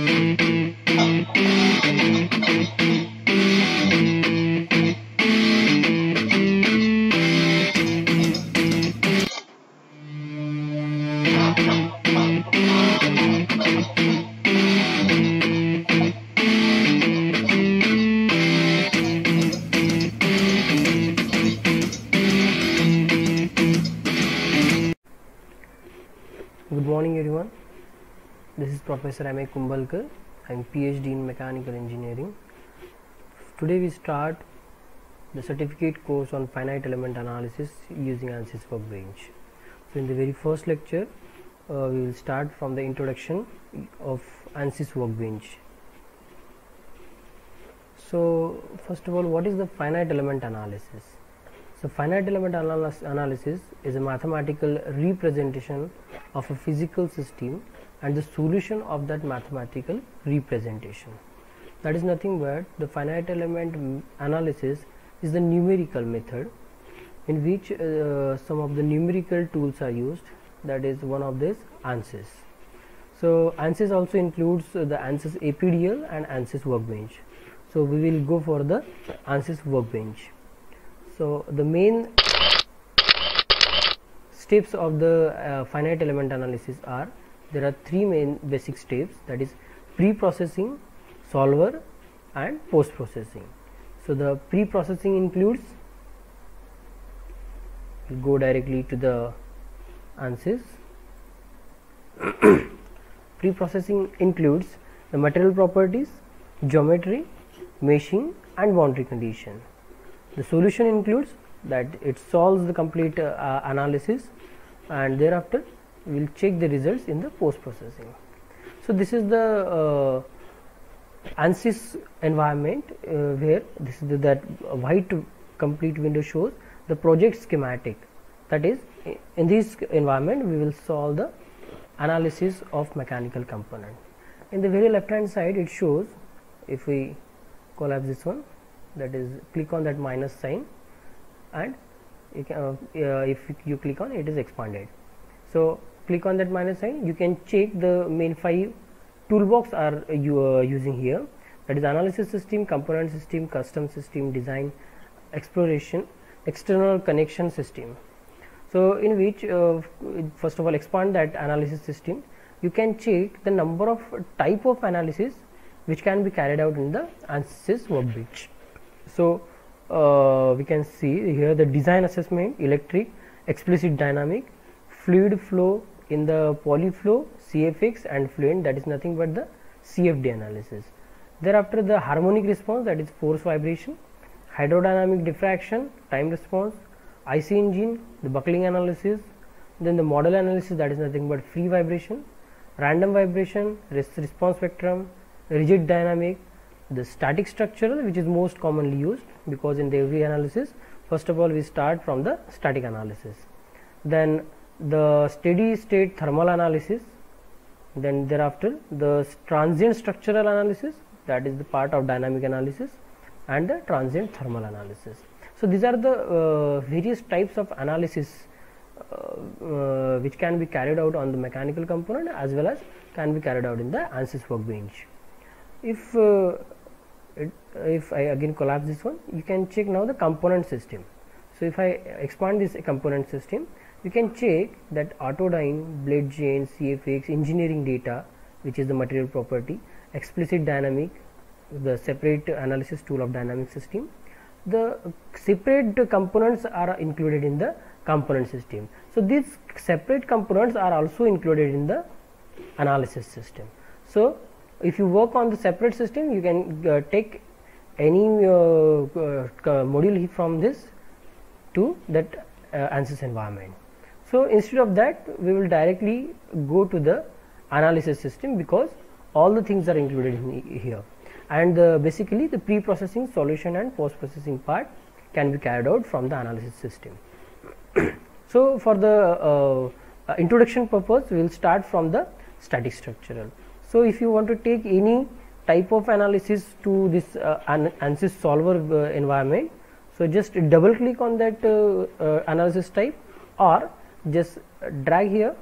Good morning everyone, this is Professor M.A. Kumbalkar. I am PhD in Mechanical Engineering. Today we start the certificate course on finite element analysis using ANSYS Workbench. So in the very first lecture we will start from the introduction of ANSYS Workbench. So first of all, what is the finite element analysis? So finite element analysis is a mathematical representation of a physical system and the solution of that mathematical representation. That is nothing but the finite element analysis is the numerical method in which some of the numerical tools are used. That is one of this ANSYS. So ANSYS also includes the ANSYS APDL and ANSYS Workbench. So we will go for the ANSYS Workbench. So the main steps of the finite element analysis are, there are three main basic steps, that is pre-processing, solver and post-processing. So the pre-processing includes, we'll go directly to the ANSYS. Pre-processing includes the material properties, geometry, meshing and boundary condition. The solution includes that it solves the complete analysis, and thereafter we will check the results in the post processing. So this is the ANSYS environment where this is that white complete window shows the project schematic. That is, in this environment we will solve the analysis of mechanical component. In the very left hand side it shows, if we collapse this one, that is click on that minus sign, and you can, if you click on it is expanded. So click on that minus sign, you can check the main 5 toolbox are using here, that is analysis system, component system, custom system, design, exploration, external connection system. So in which first of all expand that analysis system, you can check the number of type of analysis which can be carried out in the ANSYS Workbench. So we can see here the design assessment, electric, explicit dynamic, fluid flow in the polyflow, CFX and fluent, that is nothing but the CFD analysis. Thereafter the harmonic response, that is force vibration, hydrodynamic diffraction, time response, IC engine, the buckling analysis, then the model analysis, that is nothing but free vibration, random vibration, response spectrum, rigid dynamic, the static structural, which is most commonly used, because in the every analysis first of all we start from the static analysis, then the steady state thermal analysis, then thereafter the transient structural analysis, that is the part of dynamic analysis, and the transient thermal analysis. So these are the various types of analysis which can be carried out on the mechanical component as well as can be carried out in the ANSYS Workbench. If I again collapse this one, you can check now the component system. So if I expand this component system, you can check that Autodyne, blade chain, CFX, engineering data, which is the material property, explicit dynamic, the separate analysis tool of dynamic system. The separate components are included in the component system. So these separate components are also included in the analysis system. So if you work on the separate system, you can take any module from this to that ANSYS environment. So instead of that, we will directly go to the analysis system, because all the things are included in here, and basically the pre-processing, solution and post-processing part can be carried out from the analysis system. So for the introduction purpose, we will start from the static structural. So if you want to take any type of analysis to this ANSYS solver environment, so just double click on that analysis type, or just drag here,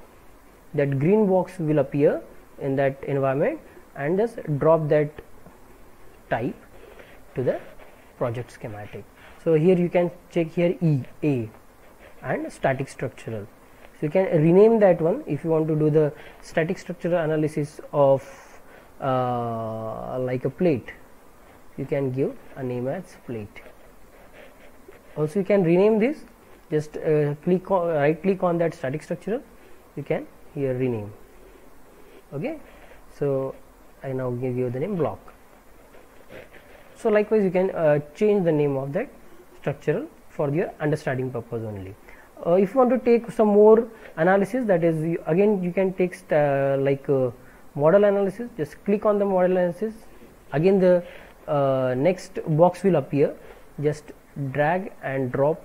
that green box will appear in that environment, and just drop that type to the project schematic. So here you can check here A and static structural. So you can rename that one if you want to do the static structural analysis of like a plate. You can give a name as plate. Also you can rename this, just right click on that static structural, you can here rename. Okay, so I now give you the name block. So likewise you can change the name of that structural for your understanding purpose only. If you want to take some more analysis, that is again you can take like model analysis. Just click on the model analysis. Again the next box will appear. Just drag and drop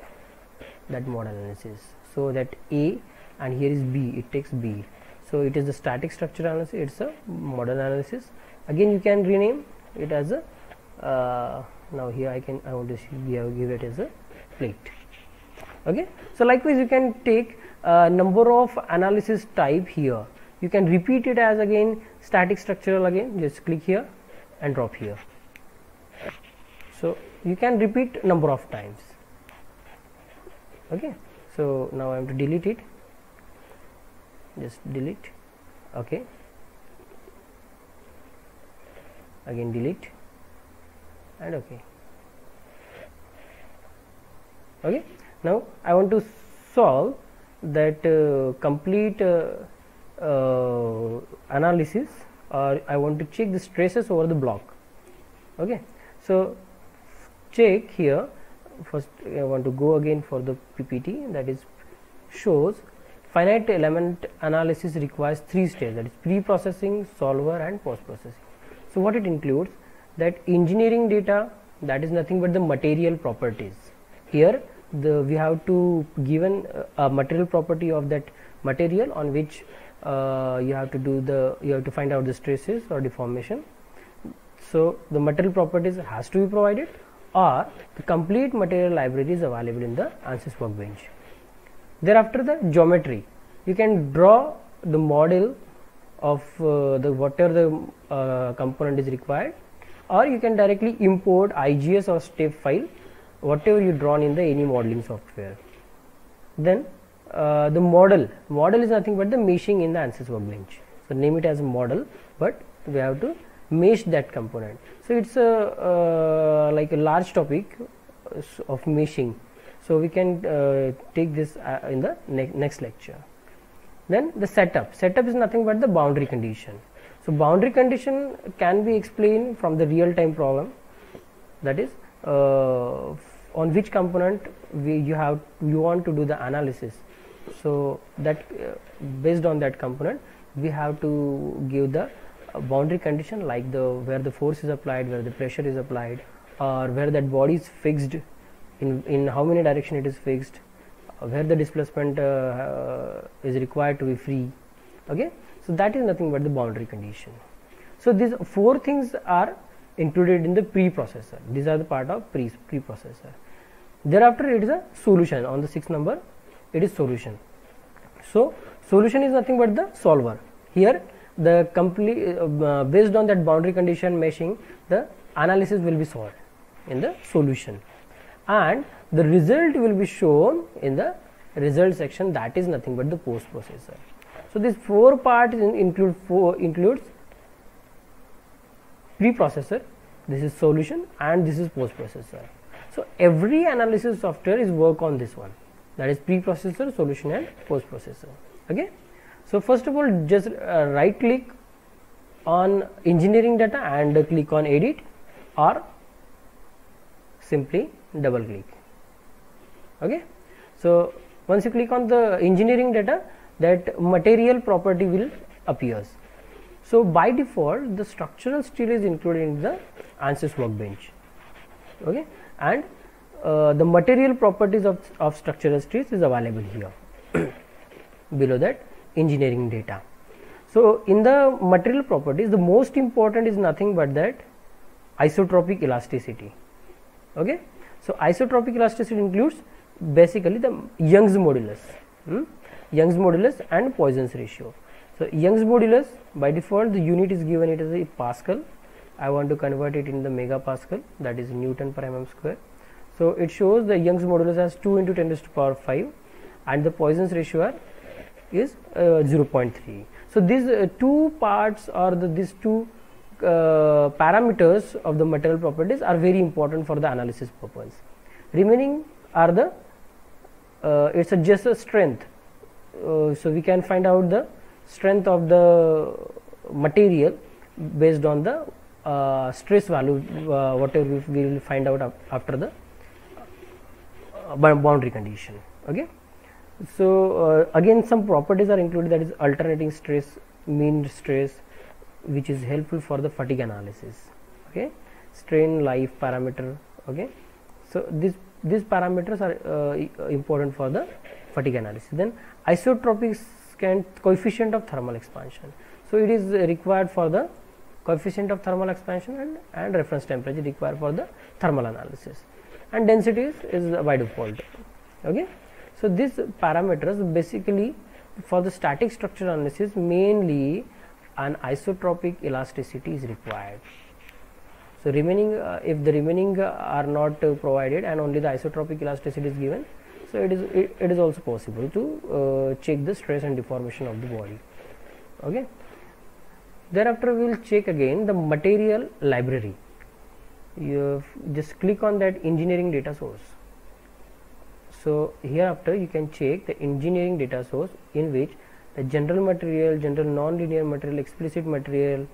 that model analysis. So that A and here is B. It takes B. So it is the static structure analysis. It's a model analysis. Again you can rename it as a now here I want to give it as a plate. Okay, so likewise you can take number of analysis type here. You can repeat it as again static structural. Again just click here and drop here. So you can repeat number of times. Okay, so now I am to delete it. Just delete. Okay, again delete and okay. Okay, now I want to solve that complete analysis, or I want to check the stresses over the block. Okay, so check here. First I want to go again for the PPT, that is shows finite element analysis requires 3 stages, that is pre-processing, solver and post-processing. So what it includes, that engineering data, that is nothing but the material properties. Here we have to given a material property of that material on which you have to find out the stresses or deformation. So the material properties has to be provided, or the complete material library is available in the ANSYS workbench. Thereafter the geometry, you can draw the model of whatever the component is required, or you can directly import IGS or step file whatever you drawn in the any modeling software. Then the model is nothing but the meshing in the ANSYS workbench. So name it as a model, but we have to mesh that component. So it's a like a large topic of meshing. So we can take this in the next lecture. Then the setup is nothing but the boundary condition. So boundary condition can be explained from the real-time problem, that is on which component you want to do the analysis. So that based on that component we have to give the boundary condition, like where the force is applied, where the pressure is applied, or where that body is fixed, in how many direction it is fixed, where the displacement is required to be free. Okay, so that is nothing but the boundary condition. So these 4 things are included in the pre-processor. These are the part of pre-processor. Thereafter it is a solution. On the 6th number it is solution. So solution is nothing but the solver. Here the complete based on that boundary condition meshing, the analysis will be solved in the solution, and the result will be shown in the result section, that is nothing but the post processor. So these 4 parts includes pre-processor, this is solution, and this is post processor. So every analysis software is work on this one, that is pre-processor, solution and post processor. Okay, so first of all just right click on engineering data and click on edit, or simply double click. Okay, so once you click on the engineering data, that material property will appears. So by default the structural steel is included in the ANSYS workbench. Okay, and the material properties of structural steel is available here below that engineering data. So in the material properties, the most important is nothing but that isotropic elasticity. Okay, so isotropic elasticity includes basically the Young's modulus, Young's modulus and Poisson's ratio. So Young's modulus, by default the unit is given it as a Pascal. I want to convert it in the megapascal, that is Newton per mm square. So it shows the Young's modulus as 2 into 10 raised to the power 5 and the Poisson's ratio is 0.3. So these two parts or these two parameters of the material properties are very important for the analysis purpose. Remaining are the it's just a strength. So we can find out the strength of the material based on the stress value whatever we will find out after the boundary condition. Okay. So again some properties are included, that is alternating stress, mean stress, which is helpful for the fatigue analysis. Okay, strain life parameter. Okay, so these parameters are important for the fatigue analysis. Then isotropic coefficient of thermal expansion. So it is required for the coefficient of thermal expansion and reference temperature required for the thermal analysis, and density is by default. Okay, so these parameters basically for the static structure analysis, mainly an isotropic elasticity is required. So remaining if the remaining are not provided and only the isotropic elasticity is given, so it is also possible to check the stress and deformation of the body. Okay. Thereafter we will check again the material library. You just click on that engineering data source. So hereafter you can check the engineering data source, in which the general material, general non-linear material, explicit material,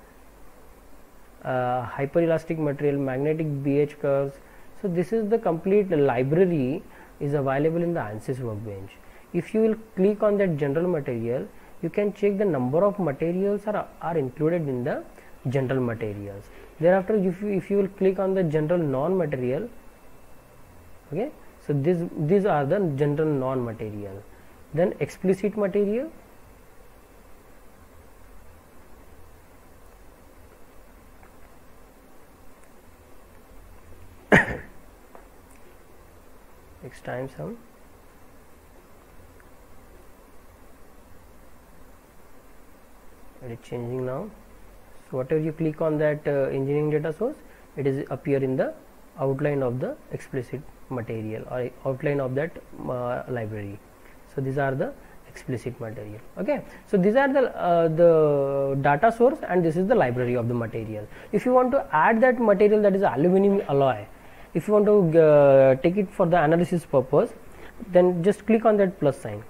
hyperelastic material, magnetic BH curves. So this is the complete library is available in the ANSYS workbench. If you will click on that general material, you can check the number of materials are included in the general materials. Thereafter if you will click on the general non-material, okay, so these are the general non-material. Then explicit material, next time some it is changing now. So whatever you click on that engineering data source, it is appear in the outline of the explicit material or outline of that library. So these are the explicit material. Okay, so these are the data source and this is the library of the material. If you want to add that material, that is aluminum alloy, if you want to take it for the analysis purpose, then just click on that plus sign.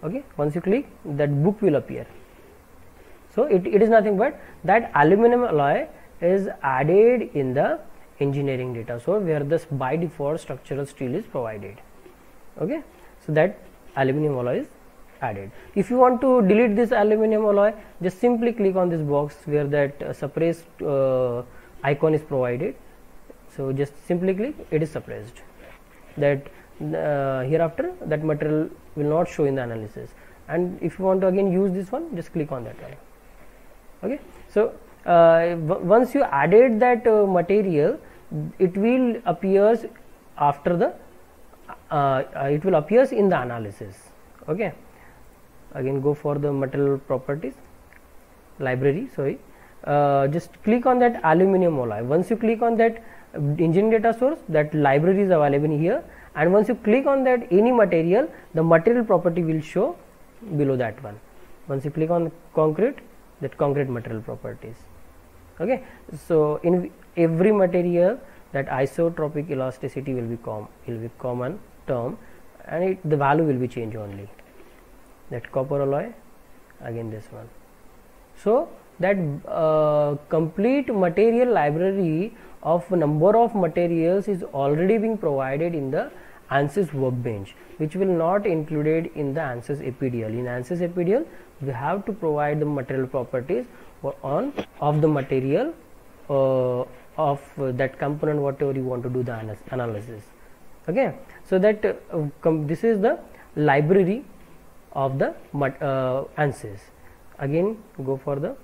Okay, once you click, that book will appear. So it is nothing but that aluminum alloy is added in the engineering data source, where this by default structural steel is provided. Okay, so that aluminum alloy is added. If you want to delete this aluminum alloy, just simply click on this box where that suppressed icon is provided. So just simply click, it is suppressed. That hereafter that material will not show in the analysis. And if you want to again use this one, just click on that one. Okay, so once you added that material, it will appears after the it will appears in the analysis. Okay, again go for the material properties library, sorry, just click on that aluminum alloy. Once you click on that engineering data source, that library is available here, and once you click on that any material, the material property will show below that one. Once you click on concrete, that concrete material properties. Okay, so in every material that isotropic elasticity will be common term, and the value will be changed only. That copper alloy, again this one. So that complete material library of number of materials is already being provided in the ANSYS workbench, which will not included in the ANSYS APDL. In ANSYS APDL, we have to provide the material properties of the material of that component, whatever you want to do the analysis. Okay, so that this is the library of the ANSYS. Again go for the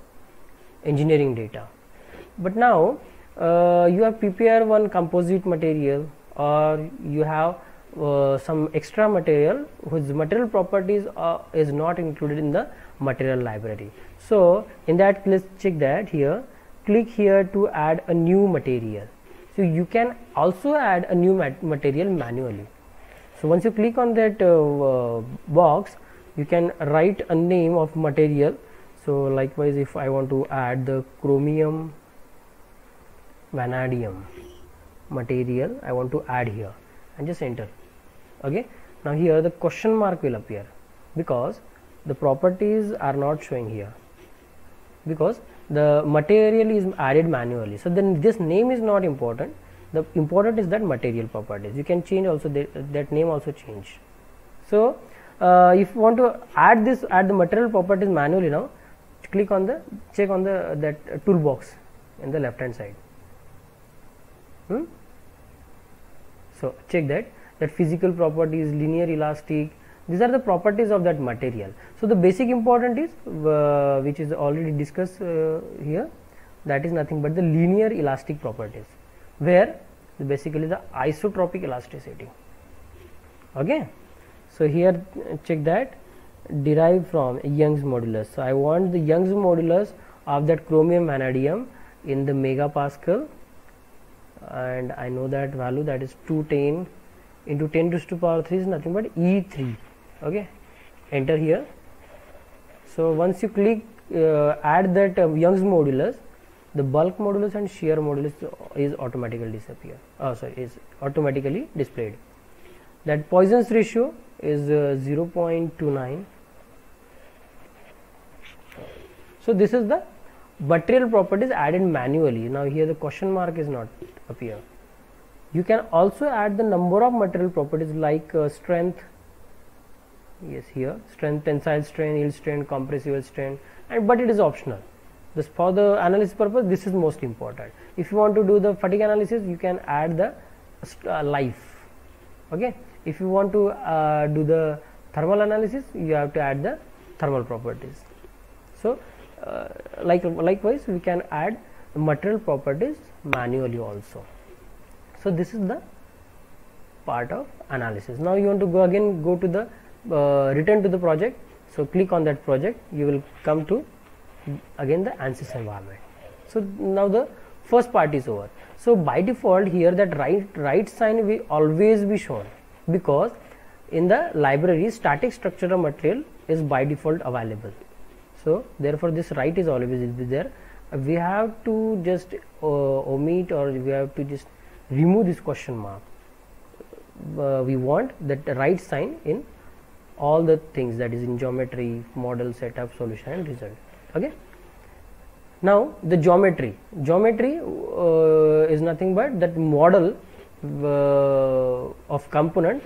engineering data. But now you have prepared one composite material, or you have some extra material whose material properties is not included in the material library. So in that, let's check that here. Click here to add a new material. So you can also add a new material manually. So once you click on that box, you can write a name of material. So likewise, if I want to add the chromium vanadium material, I want to add here, and just enter. Okay, now here the question mark will appear because the properties are not showing here, because the material is added manually. So then this name is not important. The important is that material properties. You can change also that name also change. So if you want to add the material properties manually, now check on the that toolbox in the left hand side. So check that physical properties, linear elastic, these are the properties of that material. So the basic important is which is already discussed here, that is nothing but the linear elastic properties, where basically the isotropic elasticity. Okay, so here check that derived from Young's modulus. So I want the Young's modulus of that chromium vanadium in the megapascal, and I know that value, that is 210 into 10 to the power 3 is nothing but E3. Okay, enter here. So once you click add that Young's modulus, the bulk modulus and shear modulus is automatically disappear. Is automatically displayed. That Poisson's ratio is 0.29. So this is the material properties added manually. Now here the question mark is not appear. You can also add the number of material properties like strength. Yes, here strength, tensile strength, yield strength, compressive strength, but it is optional. This for the analysis purpose, this is most important. If you want to do the fatigue analysis, you can add the life. Okay, if you want to do the thermal analysis, you have to add the thermal properties. So likewise we can add material properties manually also. So this is the part of analysis. Now you want to go to the return to the project. So click on that project, you will come to again the ANSYS environment. So now the first part is over. So by default here that right sign will always be shown, because in the library static structure of material is by default available. So therefore this right is always will be there. We have to just omit, or we have to just remove this question mark. We want that right sign in all the things, that is in geometry, model, setup, solution and result. Okay, now the geometry is nothing but that model of component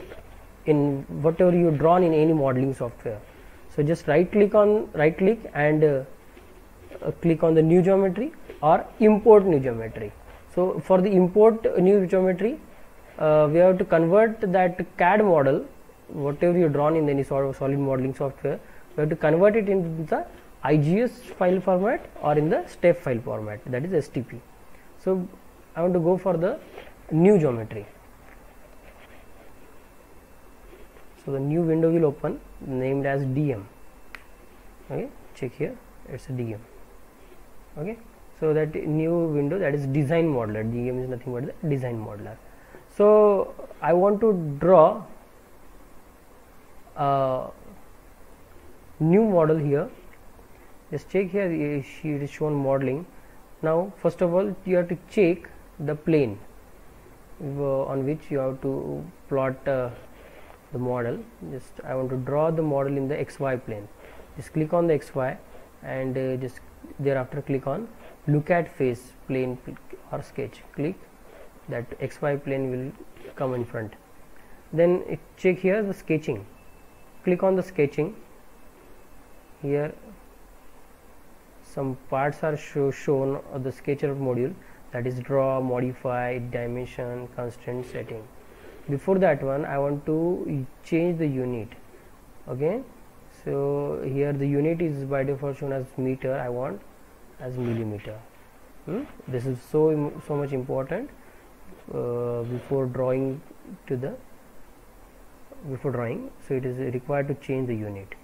in whatever you drawn in any modeling software. So just right click and click on the new geometry or import new geometry. So for the import new geometry, we have to convert that CAD model, whatever you drawn in any sort of solid modeling software, we have to convert it into the IGS file format or in the step file format, that is STP. So I want to go for the new geometry. So the new window will open, named as DM. Okay, check here, it's a DM. Okay, so that new window, that is design modeler. DM is nothing but the design modeler. So I want to draw a new model here. Just check here, it is shown modeling. Now first of all you have to check the plane on which you have to plot the model. Just I want to draw the model in the XY plane. Just click on the XY and just thereafter click on look at face plane or sketch. Click, that XY plane will come in front. Then check here the sketching. Click on the sketching. Here some parts are shown of the sketcher module, that is draw, modify, dimension, constraint, setting. Before that one I want to change the unit. Okay, so here the unit is by default shown as meter, I want as millimeter. This is so much important before drawing. So it is required to change the unit.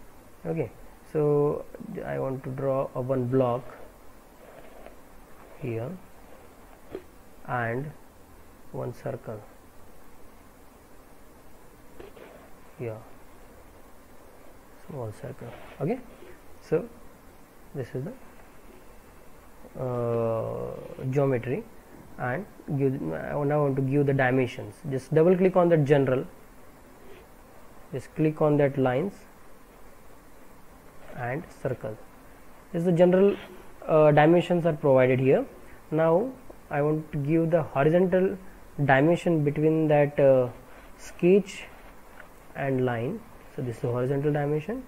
Okay, So I want to draw a one block here and one circle here, small circle. Okay, so this is the geometry, and I now want to give the dimensions. Just double click on that general, just click on that lines and circle. This the general dimensions are provided here. Now I want to give the horizontal dimension between that sketch and line. So this is horizontal dimension.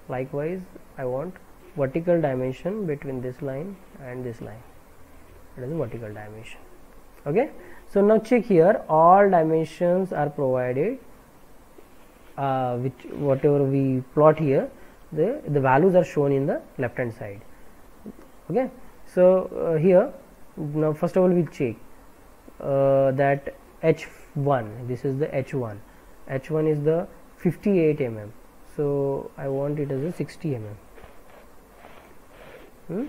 Likewise I want vertical dimension between this line and this line. That is the vertical dimension. Okay, so now check here, all dimensions are provided, which whatever we plot here, the values are shown in the left hand side. Okay, so here now first of all we check that H1, this is the H1 is the 58 mm, so I want it as a 60 mm.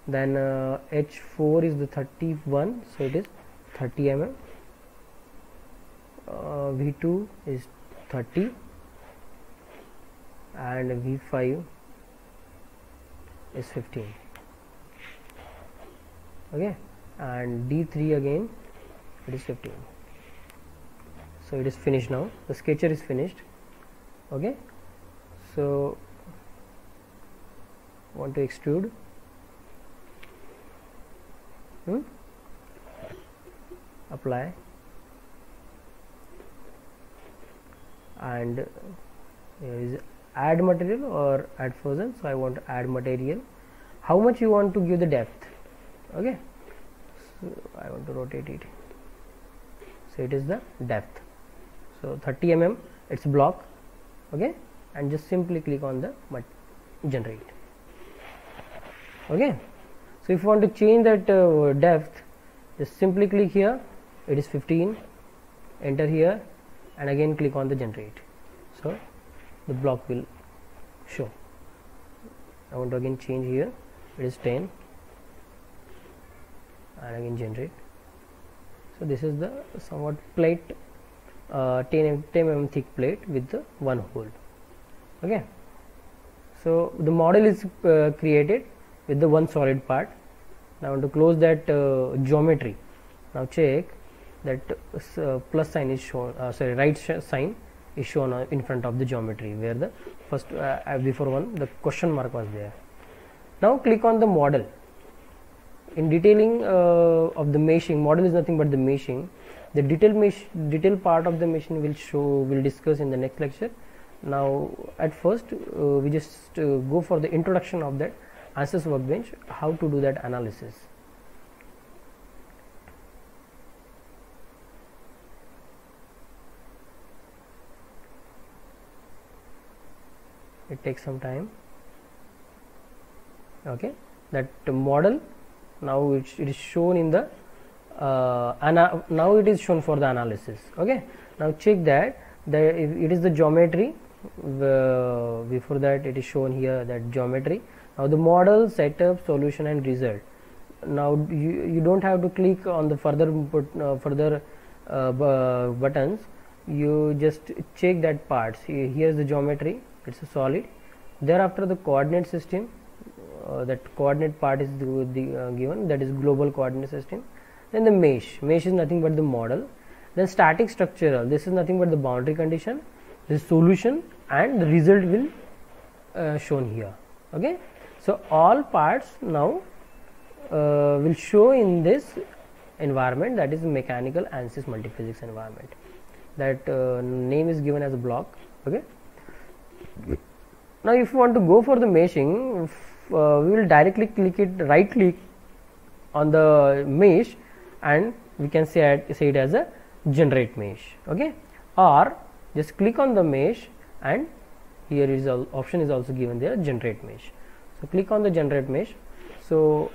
Then H4 is the 31, so it is 30 mm. V2 is 30 and V5 is 15. Okay, and D3 again it is 15. So it is finished now, the sketcher is finished. Okay, so want to extrude. Apply, and here is add material or add frozen. So I want to add material. How much you want to give the depth? Okay, so I want to rotate it, so it is the depth, so 30 mm, it's block. Okay, and just simply click on the generate. Okay, so if you want to change that depth, just simply click here, it is 15, enter here and again click on the generate, so the block will show. I want to again change here, it is 10 and again generate. So this is the somewhat plate, 10 mm thick plate with the one hole. Okay, so the model is created with the one solid part. Now I want to close that geometry. Now check that plus sign is shown, right sign is shown in front of the geometry, where the first before one the question mark was there. Now click on the model. In detailing of the meshing, model is nothing but the meshing. The detail part of the meshing will discuss in the next lecture. Now at first we just go for the introduction of that ANSYS Workbench, how to do that analysis. It takes some time. Okay, that model now it is shown in the now it is shown for the analysis. Okay, now check that it is the geometry. Before that it is shown here that geometry. Now the model, setup, solution and result. Now you don't have to click on the further buttons. You just check that parts. Here is the geometry, it's a solid. Thereafter the coordinate system, that coordinate part is given, that is global coordinate system. Then the mesh is nothing but the model. Then static structural, this is nothing but the boundary condition, the solution and the result will shown here. Okay, so all parts now will show in this environment, that is mechanical ANSYS multiphysics environment. That name is given as a block. Okay, now if you want to go for the meshing, we will directly right click on the mesh and we can say it as a generate mesh. Okay, or just click on the mesh and here is option is also given there, generate mesh. So click on the generate mesh. So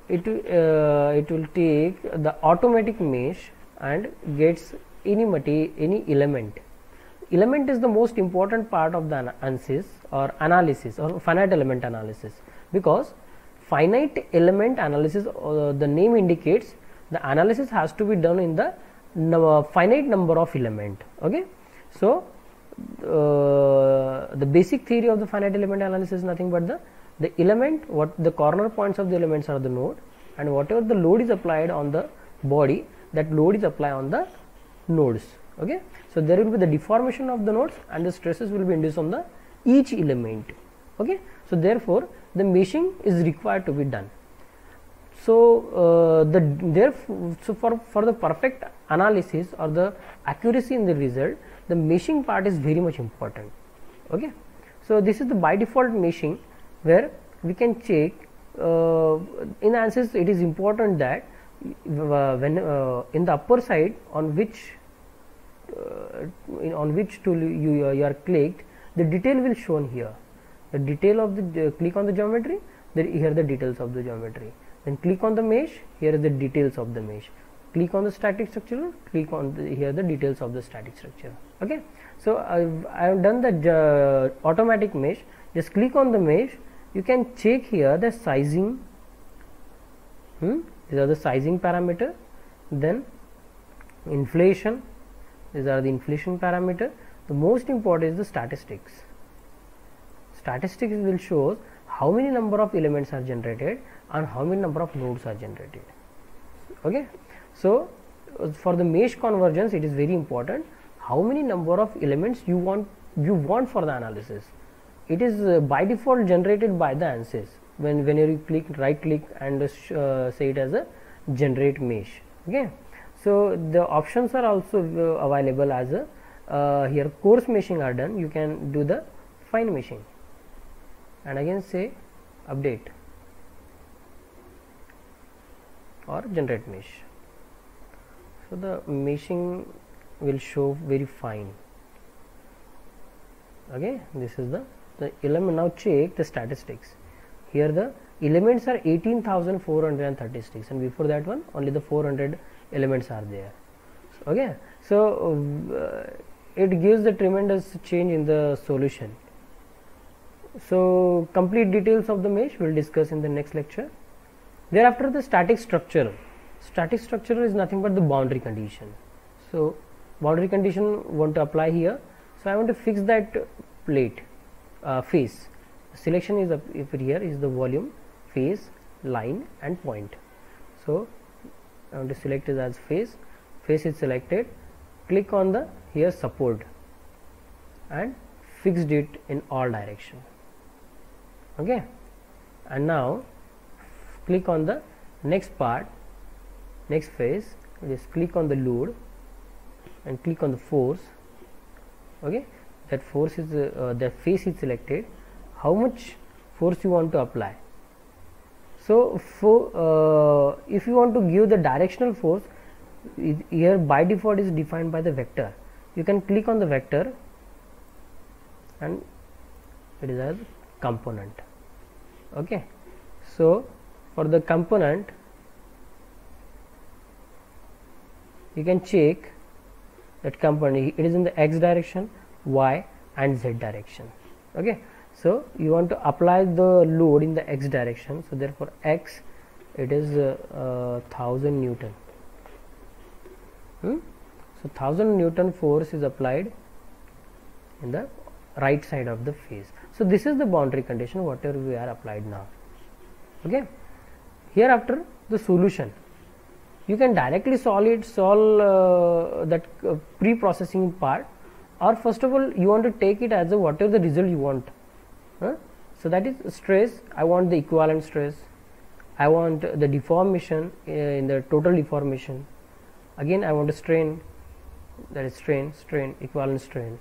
it will take the automatic mesh and gets any element element is the most important part of the analysis or finite element analysis, because finite element analysis, the name indicates the analysis has to be done in the finite number of element. Okay, so the basic theory of the finite element analysis is nothing but the element, what the corner points of the elements are the node, and whatever the load is applied on the body, that load is applied on the nodes. Okay, so there will be the deformation of the nodes and the stresses will be induced on the each element. Okay, so therefore the meshing is required to be done. So for the perfect analysis or the accuracy in the result, the meshing part is very much important. Okay, so this is the by default meshing, where we can check in ANSYS. It is important that when in the upper side on which tool you are clicked, the detail will shown here. The detail of the click on the geometry, here the details of the geometry. Then click on the mesh, here is the details of the mesh. Click on the static structure, click on here the details of the static structure. Okay, so I have done the automatic mesh. Just click on the mesh. You can check here the sizing. These are the sizing parameter. Then inflation. These are the inflation parameter. The most important is the statistics. Statistics will show how many number of elements are generated and how many number of nodes are generated. Okay, so for the mesh convergence, it is very important how many number of elements you want for the analysis. It is by default generated by the ANSYS when you click right click and say it as a generate mesh. Okay, so the options are also available as a here coarse meshing are done. You can do the fine meshing and again say update or generate mesh. So the meshing will show very fine. Okay, this is the element. Now check the statistics. Here the elements are 18,436 and before that one only the 400 elements are there. Okay, so it gives the tremendous change in the solution. So complete details of the mesh we will discuss in the next lecture. Thereafter the static structure. Static structure is nothing but the boundary condition. So boundary condition want to apply here. So I want to fix that plate face. Selection is up here is the volume, face, line and point. So I want to select it as face. Face is selected. Click on the here support and fixed it in all direction. Okay, and now click on the next part, next phase. Just click on the load and click on the force. Okay, that force is the face is selected. How much force you want to apply? So for if you want to give the directional force, here by default is defined by the vector. You can click on the vector and it is as component. Okay, so for the component you can check that component, it is in the x direction, y and z direction. Okay, so you want to apply the load in the x direction, so therefore x it is 1000 Newton. So 1000 Newton force is applied in the right side of the face. So this is the boundary condition whatever we are applied now. Okay, hereafter the solution, you can directly solve that pre-processing part, or first of all you want to take it as a whatever the result you want. So that is stress. I want the equivalent stress. I want the deformation in the total deformation. Again I want a strain, that is strain, equivalent strain.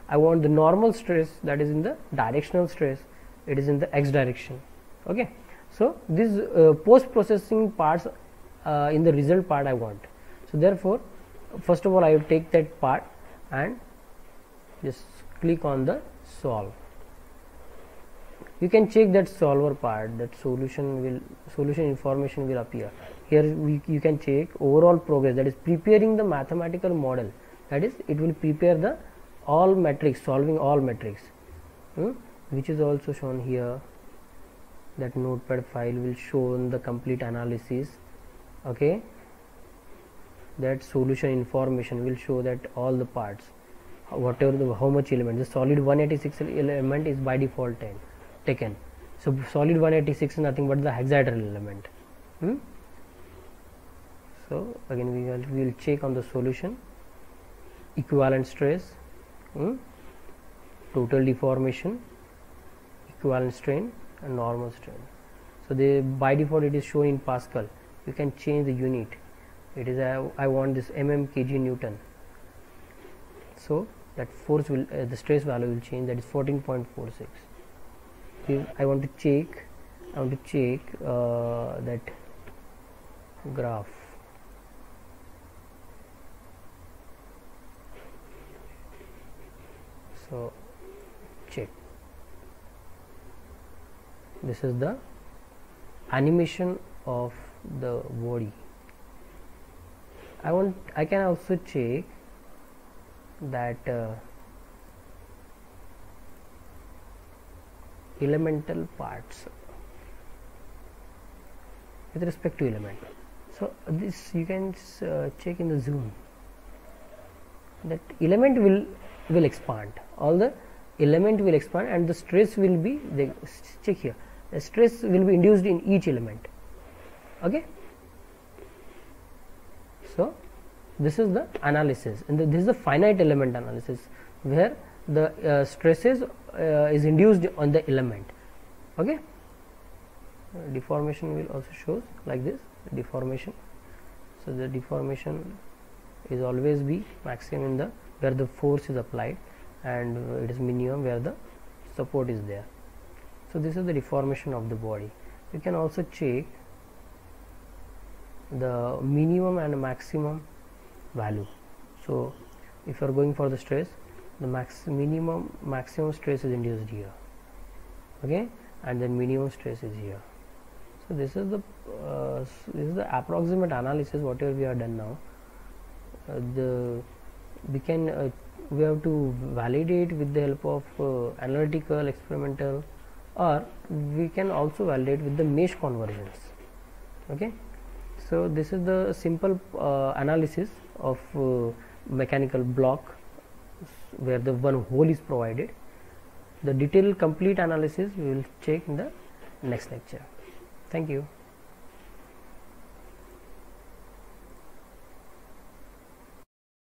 I want the normal stress, that is in the directional stress, it is in the x direction. Okay, so these post processing parts in the result part I want. So therefore first of all I will take that part and just click on the solve. You can check that solver part, that solution information will appear here. You can check overall progress, that is preparing the mathematical model, that is it will prepare the all matrix, solving all matrix, which is also shown here. That notepad file will show the complete analysis. Okay, that solution information will show that all the parts, whatever the how much element, the solid 186 element is by default taken. So solid 186 is nothing but the hexagonal element. So again we will check on the solution, equivalent stress, total deformation, equivalent strain and normal strain. So by default it is shown in Pascal. You can change the unit. It is I want this mm kg Newton. So that force will the stress value will change, that is 14.46. I want to check that graph. So check, this is the animation of the body. I can also check that elemental parts with respect to element. So this you can check in the zoom, that element will expand, all the element will expand and the stress will be, check here, the stress will be induced in each element. Okay, so this is the analysis, and this is the finite element analysis, where the stresses is induced on the element. Okay, deformation will also shows like this, deformation. So the deformation is always be maximum in the where the force is applied, and it is minimum where the support is there. So this is the deformation of the body. You can also check the minimum and maximum value. So if you are going for the stress, the maximum stress is induced here. Okay, and then minimum stress is here. So this is the approximate analysis whatever we have done now. We have to validate with the help of analytical, experimental, or we can also validate with the mesh conversions. Okay, so this is the simple analysis of mechanical block where the one hole is provided. The detailed complete analysis we will check in the next lecture. Thank you.